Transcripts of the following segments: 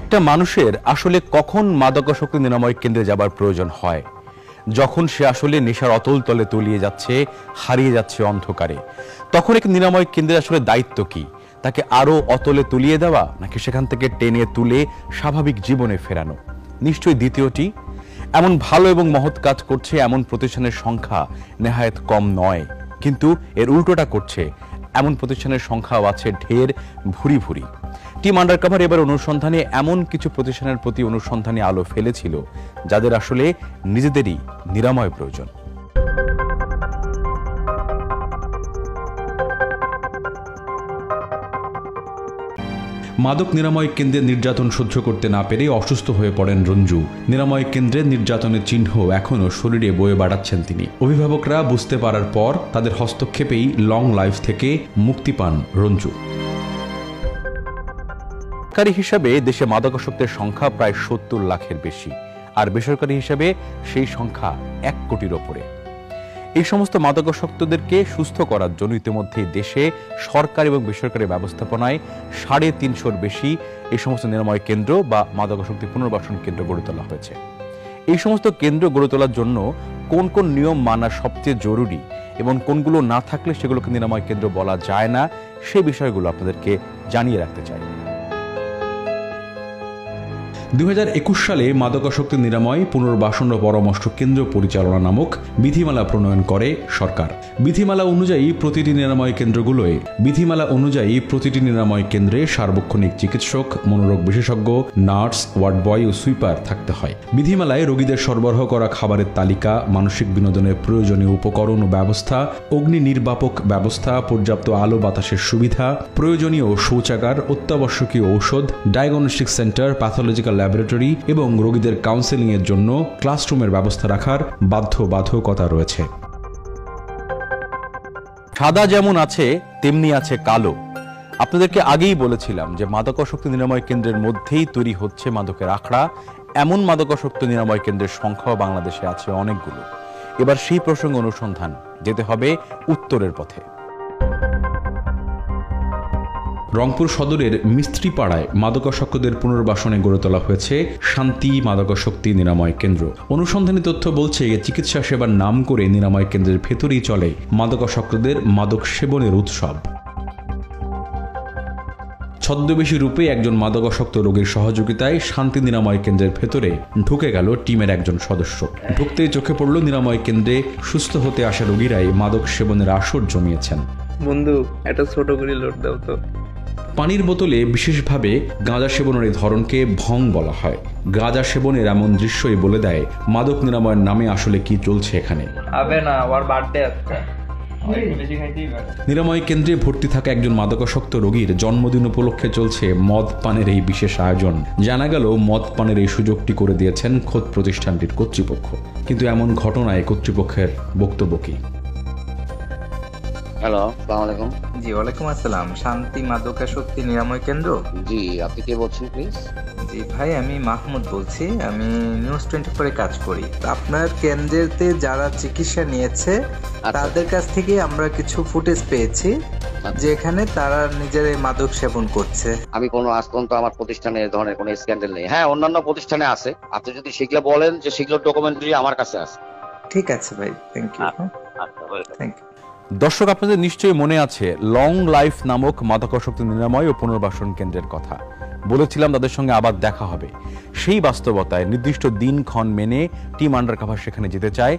একটা মানুষের আসলে কখন মাদকাসক্তি নিরাময় কেন্দ্রে যাবার প্রয়োজন হয়? যখন সে আসলে নেশার অতল তলে তলিয়ে যাচ্ছে, হারিয়ে যাচ্ছে অন্ধকারে। তখন এক নিরাময় কেন্দ্রের আসলে দায়িত্ব কি? তাকে আরো অতলে তলিয়ে দেওয়া, নাকি সেখান থেকে টেনে তুলে স্বাভাবিক জীবনে ফেরানো? নিশ্চয়ই দ্বিতীয়টি। এমন ভালো এবং মহৎ কাজ করছে এমন প্রতিষ্ঠানের সংখ্যা নেহায়েত কম নয়, কিন্তু এর উল্টোটা করছে এমন প্রতিষ্ঠানের সংখ্যাও আছে ঢের ভুরি ভুরি। টিম আন্ডারকভার এবার অনুসন্ধানে এমন কিছু প্রতিষ্ঠানের প্রতি অনুসন্ধানে আলো ফেলেছিল যাদের আসলে নিজেদেরই নিরাময় প্রয়োজন। মাদক নিরাময় কেন্দ্রে নির্যাতন সহ্য করতে না পেরে অসুস্থ হয়ে পড়েন রঞ্জু। নিরাময় কেন্দ্রে নির্যাতনের চিহ্ন এখনও শরীরে বয়ে বেড়াচ্ছেন তিনি। অভিভাবকরা বুঝতে পারার পর তাদের হস্তক্ষেপেই লং লাইফ থেকে মুক্তি পান রঞ্জু। সরকারি হিসাবে দেশে মাদকাসক্তের সংখ্যা প্রায় ৭০ লাখের বেশি, আর বেসরকারি হিসাবে সেই সংখ্যা ১ কোটির ওপরে। এই সমস্ত মাদকাসক্তদেরকে সুস্থ করার জন্য ইতিমধ্যে দেশে সরকারি এবং বেসরকারি ব্যবস্থাপনায় ৩৫০-র বেশি এই সমস্ত নিরাময় কেন্দ্র বা মাদকাসক্তি পুনর্বাসন কেন্দ্র গড়ে তোলা হয়েছে। এই সমস্ত কেন্দ্র গড়ে তোলার জন্য কোন কোন নিয়ম মানা সবচেয়ে জরুরি এবং কোনগুলো না থাকলে সেগুলোকে নিরাময় কেন্দ্র বলা যায় না, সে বিষয়গুলো আপনাদেরকে জানিয়ে রাখতে চাই। ২০২১ সালে মাদকাসক্তি নিরাময় পুনর্বাসন ও পরামর্শ কেন্দ্র পরিচালনা নামক বিধিমালা প্রণয়ন করে সরকার। বিধিমালা অনুযায়ী প্রতিটি নিরাময় কেন্দ্রে সার্বক্ষণিক চিকিৎসক, মনোরোগ বিশেষজ্ঞ, নার্স, ওয়ার্ড বয় ও সুইপার থাকতে হয়। বিধিমালায় রোগীদের সরবরাহ করা খাবারের তালিকা, মানসিক বিনোদনের প্রয়োজনীয় উপকরণ ও ব্যবস্থা, অগ্নি নির্বাপক ব্যবস্থা, পর্যাপ্ত আলো বাতাসের সুবিধা, প্রয়োজনীয় শৌচাগার, অত্যাবশ্যকীয় ঔষধ, ডায়াগনস্টিক সেন্টার, প্যাথোলজিক্যাল ল্যাবরেটরি এবং রোগীদের কাউন্সেলিং এর জন্য ক্লাসরুমের ব্যবস্থা রাখার বাধ্যবাধকতা রয়েছে। সাদা যেমন আছে তেমনি আছে কালো। আপনাদেরকে আগেই বলেছিলাম যে মাদকাসক্তি নিরাময় কেন্দ্রের মধ্যেই তৈরি হচ্ছে মাদকের আখড়া। এমন মাদকাসক্তি নিরাময় কেন্দ্রের সংখ্যাও বাংলাদেশে আছে অনেকগুলো। এবার সেই প্রসঙ্গে অনুসন্ধান যেতে হবে উত্তরের পথে। রংপুর সদরের মিস্ত্রিপাড়ায় মাদকাসক্তদের পুনর্বাসনে গড়ে তোলা হয়েছে শান্তি মাদকাসক্তি নিরাময় কেন্দ্র। অনুসন্ধানী তথ্য বলছে, চিকিৎসা সেবার নাম করে নিরাময় কেন্দ্রের ভেতরেই চলে মাদকাসক্তদের মাদক সেবনের উৎসব। ছদ্মবেশী রূপে একজন মাদকাসক্ত রোগীর সহযোগিতায় শান্তি নিরাময় কেন্দ্রের ভেতরে ঢুকে গেল টিমের একজন সদস্য। ঢুকতেই চোখে পড়ল নিরাময় কেন্দ্রে সুস্থ হতে আসা রোগীরাই মাদক সেবনের আসর জমিয়েছেন। বন্ধু, একটা ছোট করে লোড দাও তো। পানির বোতলে বিশেষভাবে গাঁজা সেবনের এই ধরনকে ভং বলা হয়। গাঁজা সেবনের এমন দৃশ্যই বলে দেয় মাদক নিরাময়ের নামে আসলে কি চলছে এখানে। নিরাময় কেন্দ্রে ভর্তি থাকা একজন মাদকাসক্ত রোগীর জন্মদিন উপলক্ষে চলছে মদ পানের এই বিশেষ আয়োজন। জানা গেল মদ পানের এই সুযোগটি করে দিয়েছেন খোদ প্রতিষ্ঠানটির কর্তৃপক্ষ। কিন্তু এমন ঘটনায় কর্তৃপক্ষের বক্তব্য কি? হ্যালো, আসসালামু আলাইকুম। জি, ওয়ালাইকুম আসসালাম। শান্তি মাদকাসক্তি নিরাময় কেন্দ্র? জি, আপনি কে বলছেন প্লিজ? জি ভাই, আমি মাহমুদ বলছি। আমি নিউজ 24 কাজ করি। আপনার কেন্দ্রেতে যারা চিকিৎসা নিয়েছে তাদের কাছ থেকে আমরা কিছু ফুটেজ পেয়েছি যেখানে তারা নিজেরাই মাদক সেবন করছে। আমি কোনো আজ পর্যন্ত আমার প্রতিষ্ঠানে এই ধরনের কোনো স্ক্যান্ডাল নেই। হ্যাঁ, অন্যান্য প্রতিষ্ঠানে আছে। আপনি যদি সেগুলো বলেন যে সেগুলো ডকুমেন্টারি আমার কাছে আছে। ঠিক আছে ভাই, থ্যাংক ইউ। Thank you. দর্শক, আপনাদের নিশ্চয়ই মনে আছে লং লাইফ নামক মাদকাসক্তি নিরাময় ও পুনর্বাসন কেন্দ্রের কথা। বলেছিলাম তাদের সঙ্গে আবার দেখা হবে। সেই বাস্তবতায় নির্দিষ্ট দিনক্ষণ মেনে টিম আন্ডারকভার সেখানে যেতে চায়।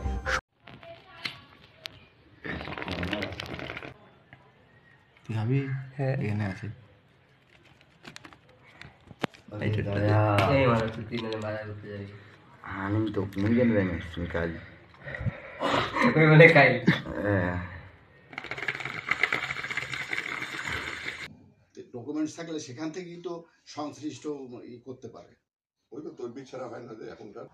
ডকুমেন্টস থাকলে সেখান থেকেই তো সংশ্লিষ্ট করতে পারে। ওই তো তদবির ছাড়া হয় না যে এখনকার।